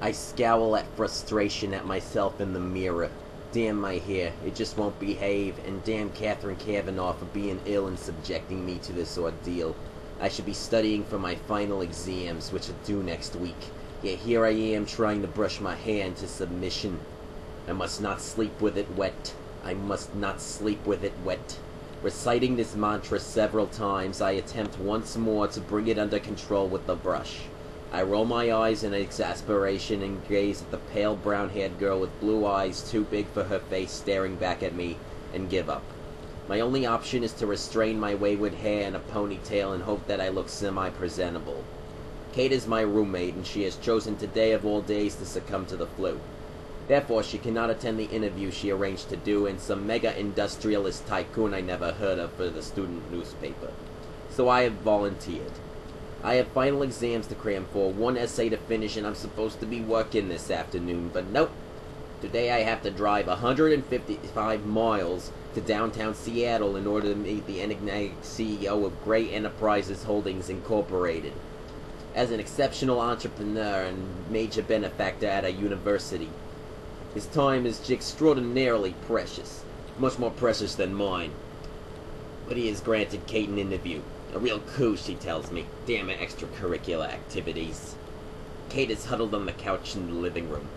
I scowl at frustration at myself in the mirror. Damn my hair, it just won't behave, and damn Catherine Kavanaugh for being ill and subjecting me to this ordeal. I should be studying for my final exams, which are due next week. Yet here I am trying to brush my hair into submission. I must not sleep with it wet. I must not sleep with it wet. Reciting this mantra several times, I attempt once more to bring it under control with the brush. I roll my eyes in exasperation and gaze at the pale brown-haired girl with blue eyes too big for her face staring back at me, and give up. My only option is to restrain my wayward hair in a ponytail and hope that I look semi-presentable. Kate is my roommate, and she has chosen today of all days to succumb to the flu. Therefore, she cannot attend the interview she arranged to do in some mega-industrialist tycoon I never heard of for the student newspaper. So I have volunteered. I have final exams to cram for, one essay to finish, and I'm supposed to be working this afternoon, but nope. Today I have to drive 155 miles to downtown Seattle in order to meet the enigmatic CEO of Gray Enterprises Holdings Incorporated. As an exceptional entrepreneur and major benefactor at a university, his time is extraordinarily precious, much more precious than mine. But he has granted Kate an interview. A real coup, she tells me. Damn it, extracurricular activities. Kate is huddled on the couch in the living room.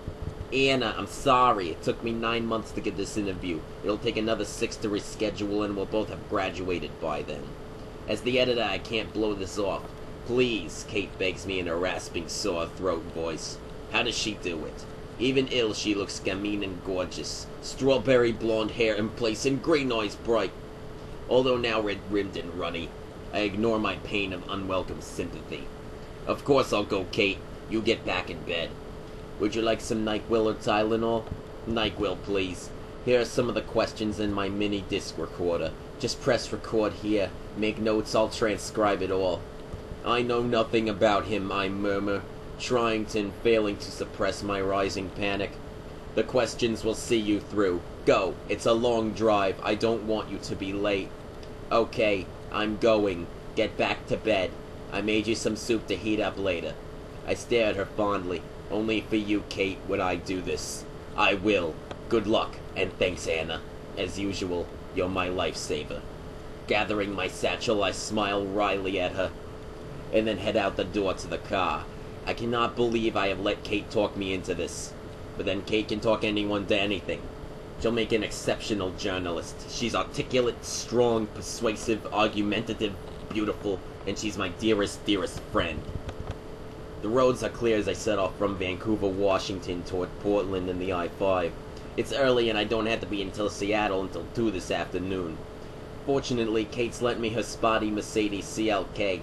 Anna, I'm sorry. It took me 9 months to get this interview. It'll take another 6 to reschedule, and we'll both have graduated by then. As the editor, I can't blow this off. Please, Kate begs me in a rasping, sore throat voice. How does she do it? Even ill, she looks gamine and gorgeous. Strawberry blonde hair in place and green eyes bright. Although now red-rimmed and runny, I ignore my pain of unwelcome sympathy. Of course I'll go, Kate. You get back in bed. Would you like some NyQuil or Tylenol? NyQuil, please. Here are some of the questions in my mini disc recorder. Just press record here. Make notes, I'll transcribe it all. I know nothing about him, I murmur, trying and failing to suppress my rising panic. The questions will see you through. Go. It's a long drive. I don't want you to be late. Okay, I'm going. Get back to bed. I made you some soup to heat up later. I stare at her fondly. Only for you, Kate, would I do this. I will. Good luck, and thanks, Anna. As usual, you're my lifesaver. Gathering my satchel, I smile wryly at her, and then head out the door to the car. I cannot believe I have let Kate talk me into this. But then Kate can talk anyone to anything. She'll make an exceptional journalist. She's articulate, strong, persuasive, argumentative, beautiful, and she's my dearest, dearest friend. The roads are clear as I set off from Vancouver, Washington toward Portland and the I-5. It's early and I don't have to be until Seattle until 2 this afternoon. Fortunately, Kate's lent me her spotty Mercedes CLK.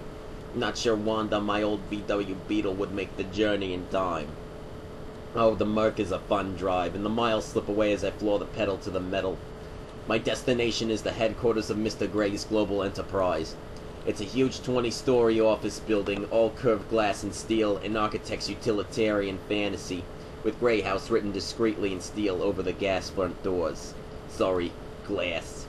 Not sure Wanda, my old VW Beetle, would make the journey in time. Oh, the Merc is a fun drive, and the miles slip away as I floor the pedal to the metal. My destination is the headquarters of Mr. Gray's Global Enterprise. It's a huge 20-story office building, all curved glass and steel, an architect's utilitarian fantasy, with Gray House written discreetly in steel over the gas front doors. Sorry, glass.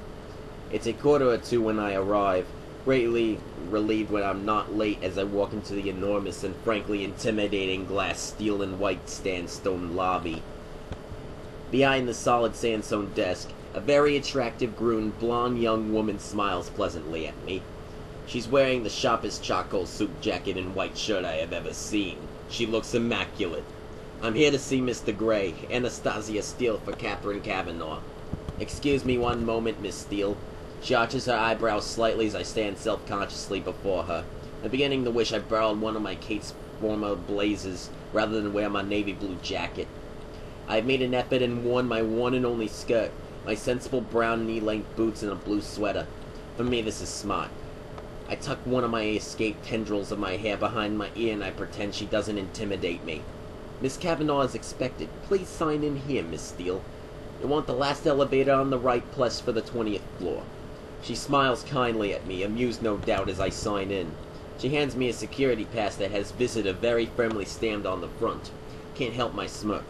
It's a 1:45 when I arrive, greatly relieved when I'm not late as I walk into the enormous and frankly intimidating glass steel and white sandstone lobby. Behind the solid sandstone desk, a very attractive groomed blonde young woman smiles pleasantly at me. She's wearing the sharpest charcoal suit jacket and white shirt I have ever seen. She looks immaculate. I'm here to see Mr. Gray, Anastasia Steele for Catherine Kavanaugh. Excuse me one moment, Miss Steele. She arches her eyebrows slightly as I stand self-consciously before her. I'm beginning to wish I borrowed one of my Kate's former blazers rather than wear my navy blue jacket. I've made an effort and worn my one and only skirt, my sensible brown knee-length boots, and a blue sweater. For me, this is smart. I tuck one of my escaped tendrils of my hair behind my ear and I pretend she doesn't intimidate me. Miss Kavanaugh is expected. Please sign in here, Miss Steele. You want the last elevator on the right, plus for the 20th floor. She smiles kindly at me, amused no doubt as I sign in. She hands me a security pass that has visitor very firmly stamped on the front. Can't help my smirk.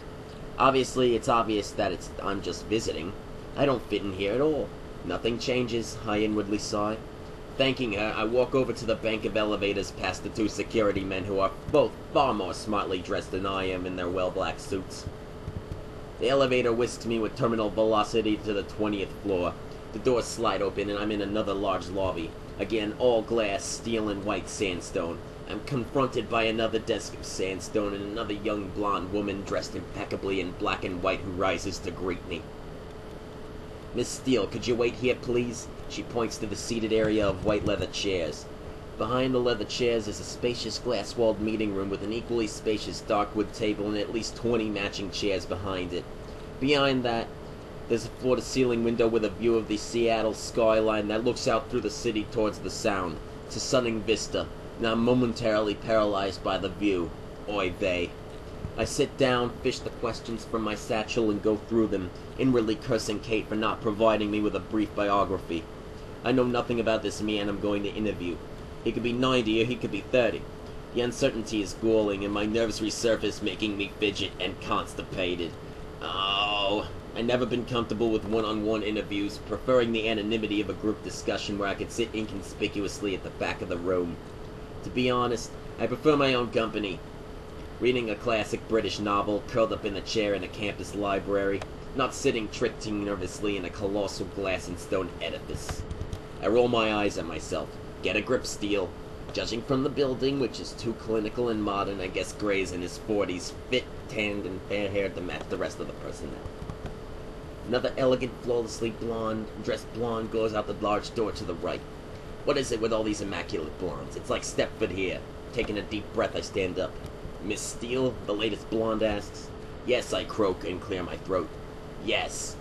Obviously, it's obvious that I'm just visiting. I don't fit in here at all. Nothing changes, I inwardly sigh. Thanking her, I walk over to the bank of elevators past the two security men who are both far more smartly dressed than I am in their well-black suits. The elevator whisks me with terminal velocity to the 20th floor. The doors slide open and I'm in another large lobby. Again, all glass, steel, and white sandstone. I'm confronted by another desk of sandstone and another young blonde woman dressed impeccably in black and white who rises to greet me. "Miss Steele, could you wait here, please?" She points to the seated area of white leather chairs. Behind the leather chairs is a spacious glass-walled meeting room with an equally spacious dark wood table and at least 20 matching chairs behind it. Behind that, there's a floor-to-ceiling window with a view of the Seattle skyline that looks out through the city towards the Sound. It's a stunning vista, and I'm momentarily paralyzed by the view. Oy vey. I sit down, fish the questions from my satchel, and go through them, inwardly cursing Kate for not providing me with a brief biography. I know nothing about this man I'm going to interview. He could be 90 or he could be 30. The uncertainty is galling, and my nerves resurface, making me fidget and constipated. Oh, I've never been comfortable with one-on-one interviews, preferring the anonymity of a group discussion where I could sit inconspicuously at the back of the room. To be honest, I prefer my own company. Reading a classic British novel, curled up in a chair in a campus library, not sitting trickling nervously in a colossal glass and stone edifice. I roll my eyes at myself. Get a grip, Steele. Judging from the building, which is too clinical and modern, I guess Gray's in his 40s, fit, tanned, and fair-haired to match the rest of the personnel. Another elegant, flawlessly dressed blonde goes out the large door to the right. What is it with all these immaculate blondes? It's like Stepford here. Taking a deep breath, I stand up. "Miss Steele?" the latest blonde asks. "Yes," I croak and clear my throat. "Yes."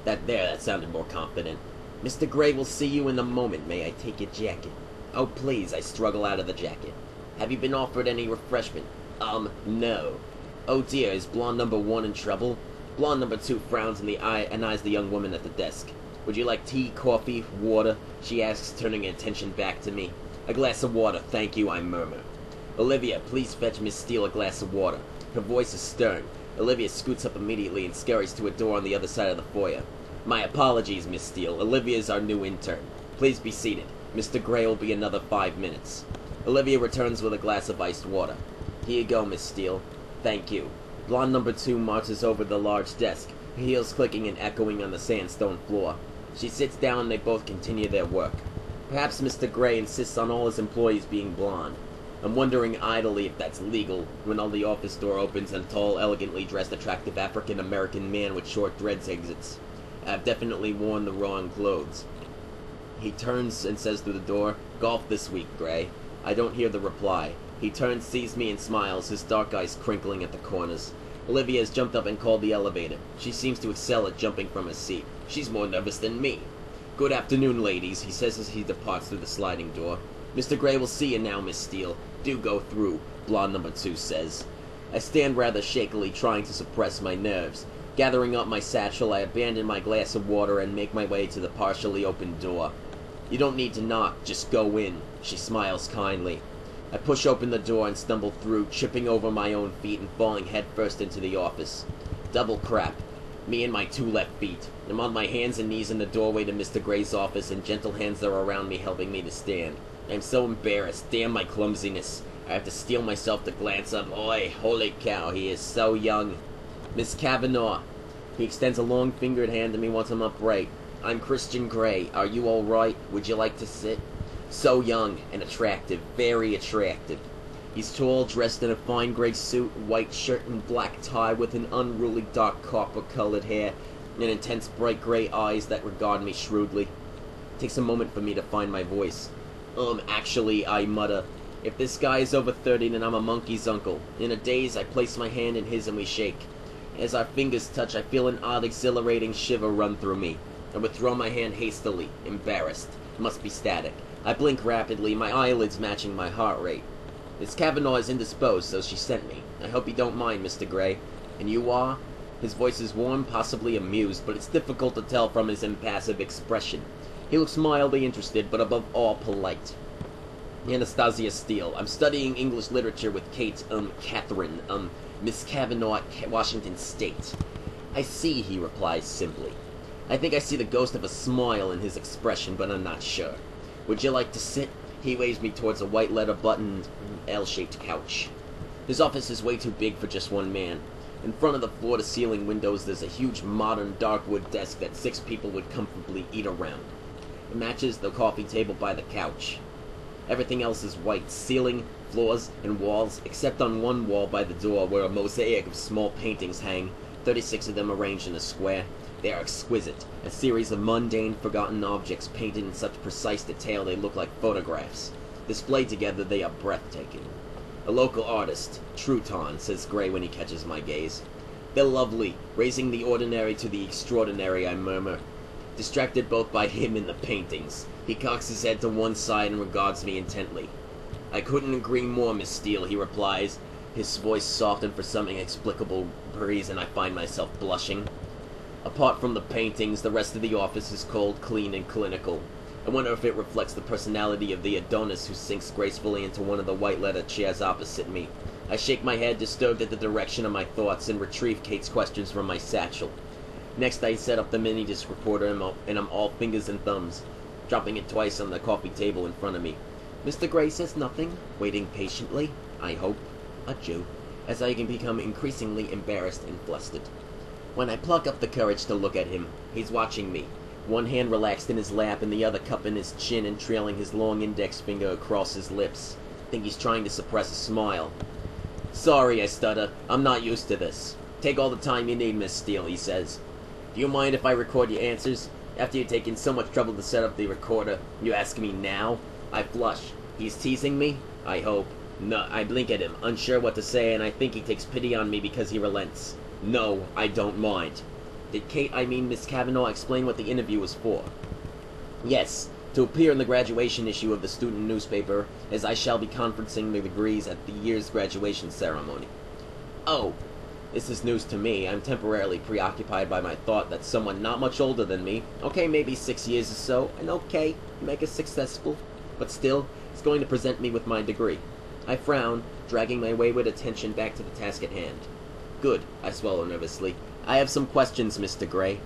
That sounded more confident. "Mr. Gray will see you in a moment. May I take your jacket?" "Oh, please," I struggle out of the jacket. "Have you been offered any refreshment?" No." "Oh dear, is blonde number 1 in trouble?" Blonde number 2 frowns and eyes the young woman at the desk. "Would you like tea, coffee, water?" she asks, turning attention back to me. "A glass of water, thank you," I murmur. "Olivia, please fetch Miss Steele a glass of water." Her voice is stern. Olivia scoots up immediately and scurries to a door on the other side of the foyer. "My apologies, Miss Steele. Olivia's our new intern. Please be seated. Mr. Gray will be another 5 minutes." Olivia returns with a glass of iced water. "Here you go, Miss Steele." "Thank you." Blonde number 2 marches over to the large desk, her heels clicking and echoing on the sandstone floor. She sits down and they both continue their work. Perhaps Mr. Gray insists on all his employees being blonde. I'm wondering idly if that's legal when the office door opens and a tall, elegantly dressed, attractive African-American man with short dreads exits. I've definitely worn the wrong clothes. He turns and says through the door, "Golf this week, Gray." I don't hear the reply. He turns, sees me, and smiles, his dark eyes crinkling at the corners. Olivia has jumped up and called the elevator. She seems to excel at jumping from her seat. She's more nervous than me. "Good afternoon, ladies," he says as he departs through the sliding door. "Mr. Gray will see you now, Miss Steele. Do go through," blonde number 2 says. I stand rather shakily, trying to suppress my nerves. Gathering up my satchel, I abandon my glass of water and make my way to the partially open door. "You don't need to knock, just go in." She smiles kindly. I push open the door and stumble through, tripping over my own feet and falling headfirst into the office. Double crap. Me and my 2 left feet. I'm on my hands and knees in the doorway to Mr. Gray's office, and gentle hands are around me, helping me to stand. I'm so embarrassed. Damn my clumsiness. I have to steel myself to glance up. Oi, holy cow, he is so young. "Miss Kavanaugh." He extends a long-fingered hand to me once I'm upright. "I'm Christian Gray. Are you all right? Would you like to sit?" So young and attractive. Very attractive. He's tall, dressed in a fine gray suit, white shirt and black tie with an unruly dark copper-colored hair and intense bright gray eyes that regard me shrewdly. It takes a moment for me to find my voice. Actually, I mutter. If this guy is over 30, then I'm a monkey's uncle. In a daze, I place my hand in his and we shake. As our fingers touch, I feel an odd, exhilarating shiver run through me. I withdraw my hand hastily, embarrassed. It must be static. I blink rapidly, my eyelids matching my heart rate. Miss Kavanaugh is indisposed, so she sent me. I hope you don't mind, Mr. Gray. And you are? His voice is warm, possibly amused, but it's difficult to tell from his impassive expression. He looks mildly interested, but above all, polite. Anastasia Steele. I'm studying English literature with Catherine, Miss Kavanaugh at Washington State. I see, he replies simply. I think I see the ghost of a smile in his expression, but I'm not sure. Would you like to sit? He waves me towards a white leather buttoned L-shaped couch. His office is way too big for just one man. In front of the floor-to-ceiling windows, there's a huge modern dark wood desk that 6 people would comfortably eat around. It matches the coffee table by the couch. Everything else is white, ceiling, floors, and walls, except on one wall by the door where a mosaic of small paintings hang, 36 of them arranged in a square. They are exquisite, a series of mundane, forgotten objects painted in such precise detail they look like photographs. Displayed together, they are breathtaking. A local artist, Truton, says Gray when he catches my gaze. They're lovely, raising the ordinary to the extraordinary, I murmur, distracted both by him and the paintings. He cocks his head to one side and regards me intently. I couldn't agree more, Miss Steele, he replies, his voice softened for some inexplicable reason. I find myself blushing. Apart from the paintings, the rest of the office is cold, clean, and clinical. I wonder if it reflects the personality of the Adonis who sinks gracefully into one of the white leather chairs opposite me. I shake my head, disturbed at the direction of my thoughts, and retrieve Kate's questions from my satchel. Next, I set up the mini-disc recorder, and I'm all fingers and thumbs, dropping it twice on the coffee table in front of me. Mr. Gray says nothing, waiting patiently, I hope, adieu, as I can become increasingly embarrassed and flustered. When I pluck up the courage to look at him, he's watching me, one hand relaxed in his lap and the other cupping his chin and trailing his long index finger across his lips. I think he's trying to suppress a smile. Sorry, I stutter. I'm not used to this. Take all the time you need, Miss Steele, he says. Do you mind if I record your answers? After you've taken so much trouble to set up the recorder, you ask me now? I flush. He's teasing me? I hope. No, I blink at him, unsure what to say, and I think he takes pity on me because he relents. No, I don't mind. Did Miss Kavanaugh, explain what the interview was for? Yes, to appear in the graduation issue of the student newspaper, as I shall be conferencing the degrees at the year's graduation ceremony. Oh, this is news to me. I'm temporarily preoccupied by my thought that someone not much older than me, okay, maybe 6 years or so, and okay, make us successful, but still, is going to present me with my degree. I frown, dragging my wayward attention back to the task at hand. Good, I swallow nervously. I have some questions, Mr. Gray.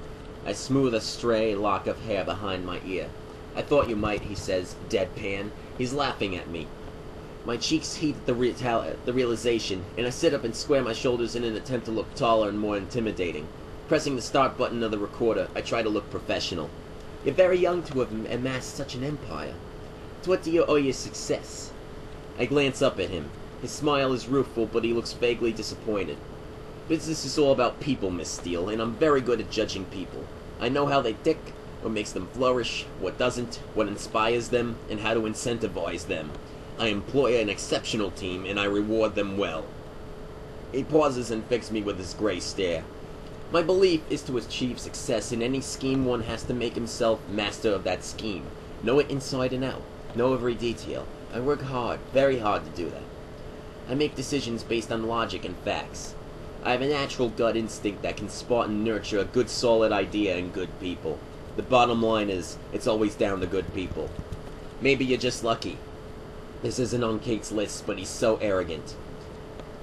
I smooth a stray lock of hair behind my ear. I thought you might, he says, deadpan. He's laughing at me. My cheeks heat at the realization, and I sit up and square my shoulders in an attempt to look taller and more intimidating. Pressing the start button of the recorder, I try to look professional. You're very young to have amassed such an empire. To what do you owe your success? I glance up at him. His smile is rueful, but he looks vaguely disappointed. Business is all about people, Miss Steele, and I'm very good at judging people. I know how they tick, what makes them flourish, what doesn't, what inspires them, and how to incentivize them. I employ an exceptional team, and I reward them well. He pauses and fixes me with his gray stare. My belief is to achieve success in any scheme one has to make himself master of that scheme. Know it inside and out. Know every detail. I work hard, very hard to do that. I make decisions based on logic and facts. I have a natural gut instinct that can spot and nurture a good solid idea in good people. The bottom line is, it's always down to good people. Maybe you're just lucky. This isn't on Kate's list, but he's so arrogant.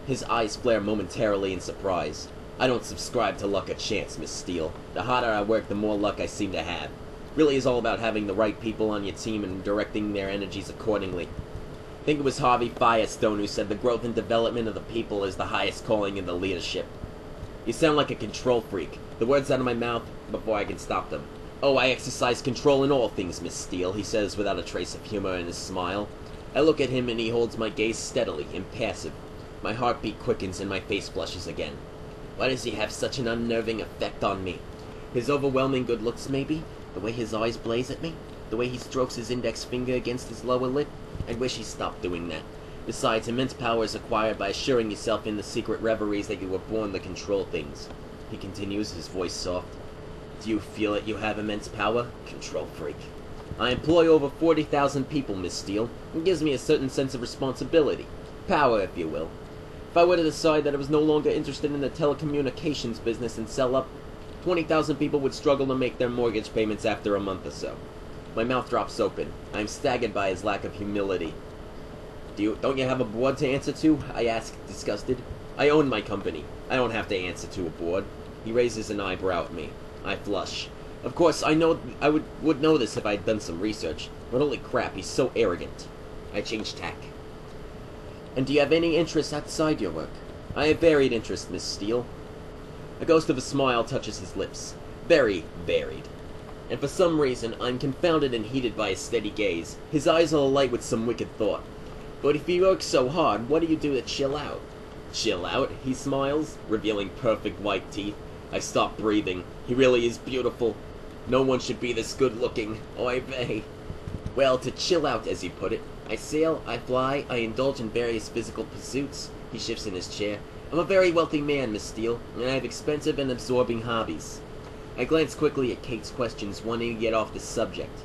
His eyes flare momentarily in surprise. I don't subscribe to luck or chance, Miss Steele. The harder I work, the more luck I seem to have. Really is all about having the right people on your team and directing their energies accordingly. I think it was Harvey Firestone who said the growth and development of the people is the highest calling in the leadership. You sound like a control freak. The words out of my mouth before I can stop them. Oh, I exercise control in all things, Miss Steele, he says without a trace of humor in his smile. I look at him and he holds my gaze steadily, impassive. My heartbeat quickens and my face flushes again. Why does he have such an unnerving effect on me? His overwhelming good looks, maybe? The way his eyes blaze at me? The way he strokes his index finger against his lower lip? I wish he stopped doing that. Besides, immense power is acquired by assuring yourself in the secret reveries that you were born to control things. He continues, his voice soft. Do you feel that you have immense power? Control freak. I employ over 40,000 people, Miss Steele. It gives me a certain sense of responsibility. Power, if you will. If I were to decide that I was no longer interested in the telecommunications business and sell up, 20,000 people would struggle to make their mortgage payments after a month or so. My mouth drops open. I am staggered by his lack of humility. Don't you have a board to answer to? I ask, disgusted. I own my company. I don't have to answer to a board. He raises an eyebrow at me. I flush. Of course, I would know this if I'd done some research. But holy crap, he's so arrogant. I change tack. And do you have any interests outside your work? I have varied interests, Miss Steele. A ghost of a smile touches his lips. Very varied. And for some reason, I'm confounded and heated by his steady gaze. His eyes are alight with some wicked thought. But if you work so hard, what do you do to chill out? Chill out? He smiles, revealing perfect white teeth. I stop breathing. He really is beautiful. No one should be this good looking. Oy vey. Well, to chill out, as you put it. I sail, I fly, I indulge in various physical pursuits. He shifts in his chair. I'm a very wealthy man, Miss Steele, and I have expensive and absorbing hobbies. I glance quickly at Kate's questions, wanting to get off the subject.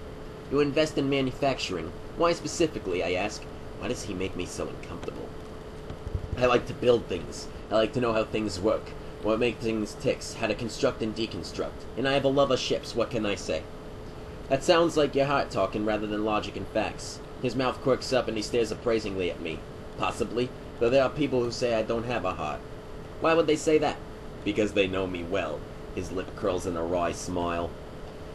You invest in manufacturing. Why specifically, I ask. Why does he make me so uncomfortable? I like to build things. I like to know how things work, what makes things tick, how to construct and deconstruct. And I have a love of ships, what can I say? That sounds like your heart talking rather than logic and facts. His mouth quirks up and he stares appraisingly at me. Possibly, though there are people who say I don't have a heart. Why would they say that? Because they know me well. His lip curls in a wry smile.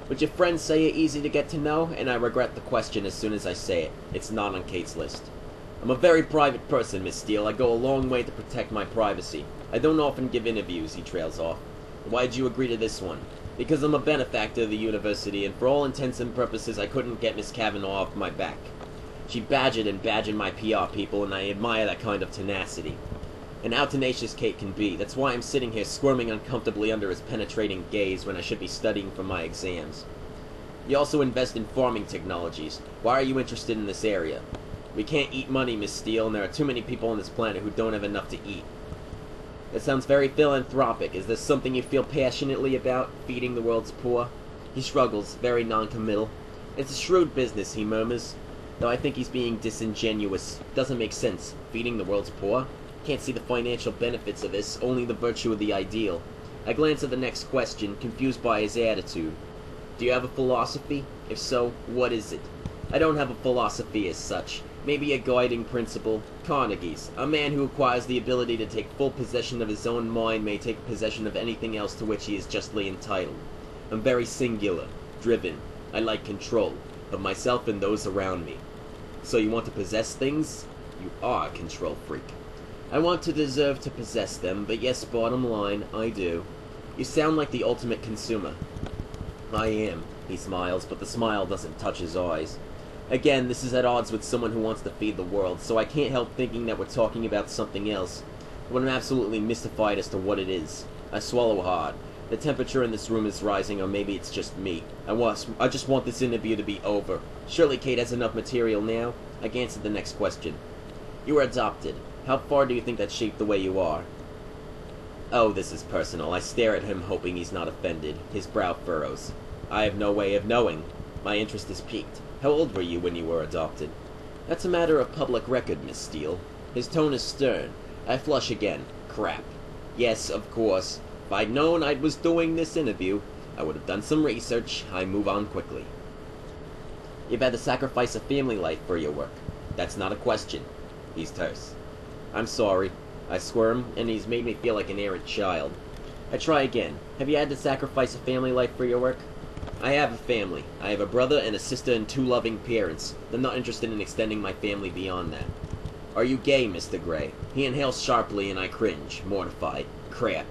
Would your friends say you're easy to get to know? And I regret the question as soon as I say it. It's not on Kate's list. I'm a very private person, Miss Steele. I go a long way to protect my privacy. I don't often give interviews, he trails off. Why'd you agree to this one? Because I'm a benefactor of the university, and for all intents and purposes, I couldn't get Miss Kavanaugh off my back. She badgered and badgered my PR people, and I admire that kind of tenacity. And how tenacious Kate can be. That's why I'm sitting here squirming uncomfortably under his penetrating gaze when I should be studying for my exams. You also invest in farming technologies. Why are you interested in this area? We can't eat money, Miss Steele, and there are too many people on this planet who don't have enough to eat. That sounds very philanthropic. Is this something you feel passionately about, feeding the world's poor? He struggles, very non-committal. It's a shrewd business, he murmurs. Though I think he's being disingenuous. Doesn't make sense. Feeding the world's poor? Can't see the financial benefits of this, only the virtue of the ideal. I glance at the next question, confused by his attitude. Do you have a philosophy? If so, what is it? I don't have a philosophy as such. Maybe a guiding principle. Carnegie's. A man who acquires the ability to take full possession of his own mind may take possession of anything else to which he is justly entitled. I'm very singular, driven. I like control, of myself and those around me. So you want to possess things? You are a control freak. I want to deserve to possess them, but yes, bottom line, I do. You sound like the ultimate consumer. I am, he smiles, but the smile doesn't touch his eyes. Again, this is at odds with someone who wants to feed the world, so I can't help thinking that we're talking about something else. But I'm absolutely mystified as to what it is. I swallow hard. The temperature in this room is rising, or maybe it's just me. I just want this interview to be over. Surely Kate has enough material now? I glance at the next question. You were adopted. How far do you think that shaped the way you are? Oh, this is personal. I stare at him, hoping he's not offended. His brow furrows. I have no way of knowing. My interest is piqued. How old were you when you were adopted? That's a matter of public record, Miss Steele. His tone is stern. I flush again. Crap. Yes, of course. If I'd known I was doing this interview, I would have done some research. I move on quickly. You've had to sacrifice a family life for your work. That's not a question. He's terse. I'm sorry. I squirm, and he's made me feel like an errant child. I try again. Have you had to sacrifice a family life for your work? I have a family. I have a brother and a sister and 2 loving parents. I'm not interested in extending my family beyond that. Are you gay, Mr. Gray? He inhales sharply, and I cringe, mortified. Crap.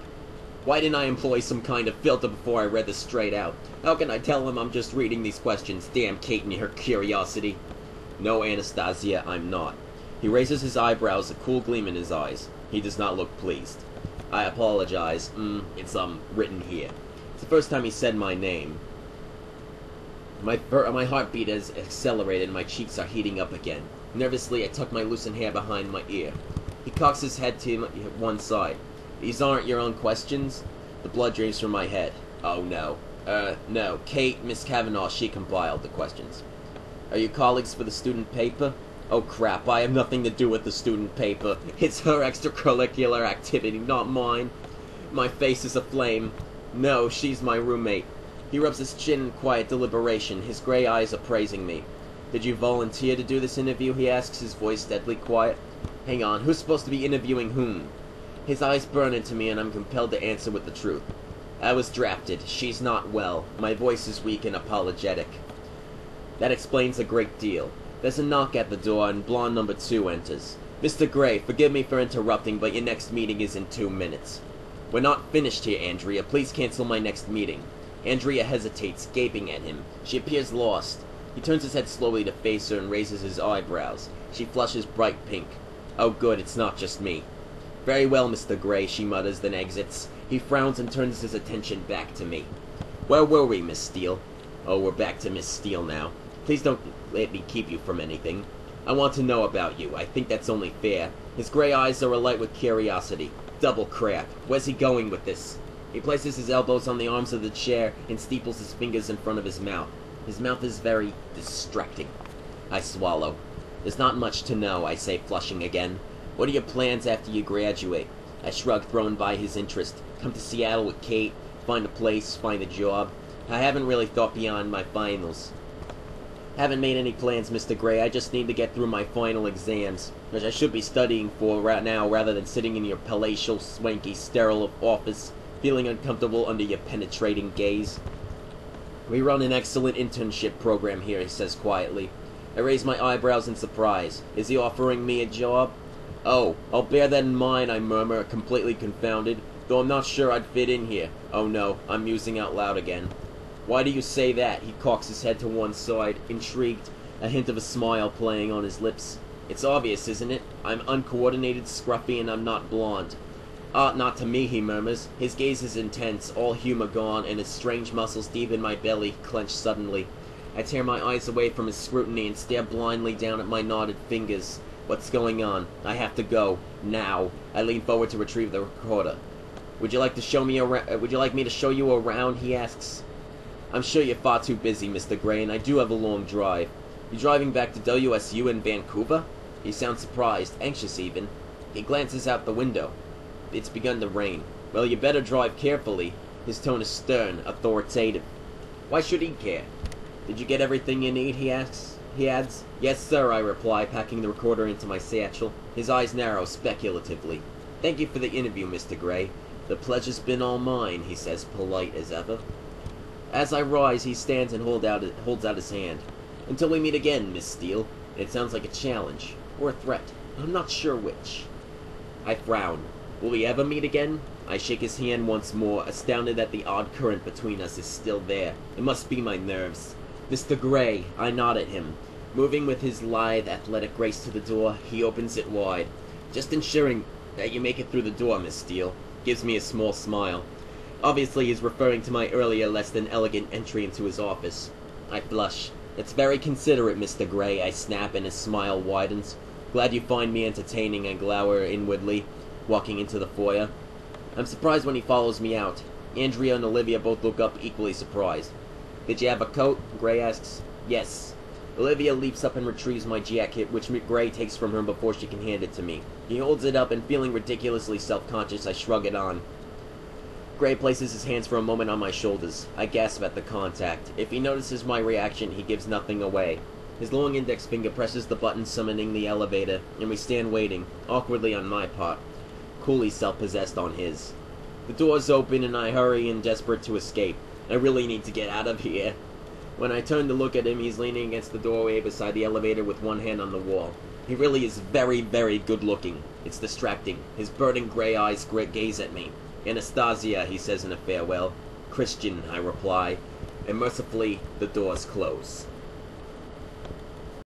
Why didn't I employ some kind of filter before I read this straight out? How can I tell him I'm just reading these questions? Damn Kate and her curiosity. No, Anastasia, I'm not. He raises his eyebrows, a cool gleam in his eyes. He does not look pleased. I apologize. It's written here. It's the first time he said my name. My heartbeat has accelerated and my cheeks are heating up again. Nervously, I tuck my loosened hair behind my ear. He cocks his head to one side. These aren't your own questions? The blood drains from my head. Oh, no. No. Kate, Miss Kavanaugh, she compiled the questions. Are you colleagues for the student paper? Oh, crap, I have nothing to do with the student paper. It's her extracurricular activity, not mine. My face is aflame. No, she's my roommate. He rubs his chin in quiet deliberation, his gray eyes appraising me. Did you volunteer to do this interview, he asks, his voice deadly quiet. Hang on, who's supposed to be interviewing whom? His eyes burn into me, and I'm compelled to answer with the truth. I was drafted. She's not well. My voice is weak and apologetic. That explains a great deal. There's a knock at the door, and blonde number 2 enters. Mr. Gray, forgive me for interrupting, but your next meeting is in 2 minutes. We're not finished here, Andrea. Please cancel my next meeting. Andrea hesitates, gaping at him. She appears lost. He turns his head slowly to face her and raises his eyebrows. She flushes bright pink. Oh good, it's not just me. Very well, Mr. Gray, she mutters, then exits. He frowns and turns his attention back to me. Where were we, Miss Steele? Oh, we're back to Miss Steele now. Please don't let me keep you from anything. I want to know about you. I think that's only fair. His gray eyes are alight with curiosity. Double crap. Where's he going with this? He places his elbows on the arms of the chair and steeples his fingers in front of his mouth. His mouth is very distracting. I swallow. There's not much to know, I say, flushing again. What are your plans after you graduate? I shrug, thrown by his interest. Come to Seattle with Kate, find a place, find a job. I haven't really thought beyond my finals. Haven't made any plans, Mr. Gray. I just need to get through my final exams, which I should be studying for right now rather than sitting in your palatial, swanky, sterile office, feeling uncomfortable under your penetrating gaze. We run an excellent internship program here, he says quietly. I raise my eyebrows in surprise. Is he offering me a job? Oh, I'll bear that in mind, I murmur, completely confounded, though I'm not sure I'd fit in here. Oh no, I'm musing out loud again. Why do you say that? He cocks his head to one side, intrigued, a hint of a smile playing on his lips. It's obvious, isn't it? I'm uncoordinated, scruffy, and I'm not blonde. Not to me, he murmurs. His gaze is intense, all humor gone, and his strange muscles deep in my belly clench suddenly. I tear my eyes away from his scrutiny and stare blindly down at my knotted fingers. What's going on? I have to go. Now. I lean forward to retrieve the recorder. Would you like me to show you around? He asks. I'm sure you're far too busy, Mr. Gray, and I do have a long drive. You driving back to WSU in Vancouver? He sounds surprised, anxious even. He glances out the window. It's begun to rain. Well, you better drive carefully. His tone is stern, authoritative. Why should he care? Did you get everything you need, he asks. He adds. Yes, sir, I reply, packing the recorder into my satchel. His eyes narrow speculatively. Thank you for the interview, Mr. Gray. The pleasure's been all mine, he says, polite as ever. As I rise, he stands and holds out his hand. Until we meet again, Miss Steele. It sounds like a challenge. Or a threat. I'm not sure which. I frown. Will we ever meet again? I shake his hand once more, astounded that the odd current between us is still there. It must be my nerves. Mr. Gray, I nod at him. Moving with his lithe, athletic grace to the door, he opens it wide. Just ensuring that you make it through the door, Miss Steele. Gives me a small smile. Obviously he's referring to my earlier less than elegant entry into his office. I blush. It's very considerate, Mr. Gray, I snap, and his smile widens. Glad you find me entertaining, I glower inwardly, walking into the foyer. I'm surprised when he follows me out. Andrea and Olivia both look up equally surprised. Did you have a coat? Gray asks. Yes. Olivia leaps up and retrieves my jacket, which Gray takes from her before she can hand it to me. He holds it up, and feeling ridiculously self-conscious, I shrug it on. Gray places his hands for a moment on my shoulders. I gasp at the contact. If he notices my reaction, he gives nothing away. His long index finger presses the button summoning the elevator, and we stand waiting, awkwardly on my part, coolly self-possessed on his. The doors open, and I hurry in, desperate to escape. I really need to get out of here. When I turn to look at him, he's leaning against the doorway beside the elevator with one hand on the wall. He really is very, very good-looking. It's distracting. His burning gray eyes gaze at me. Anastasia, he says in a farewell. Christian, I reply. And mercifully, the doors close.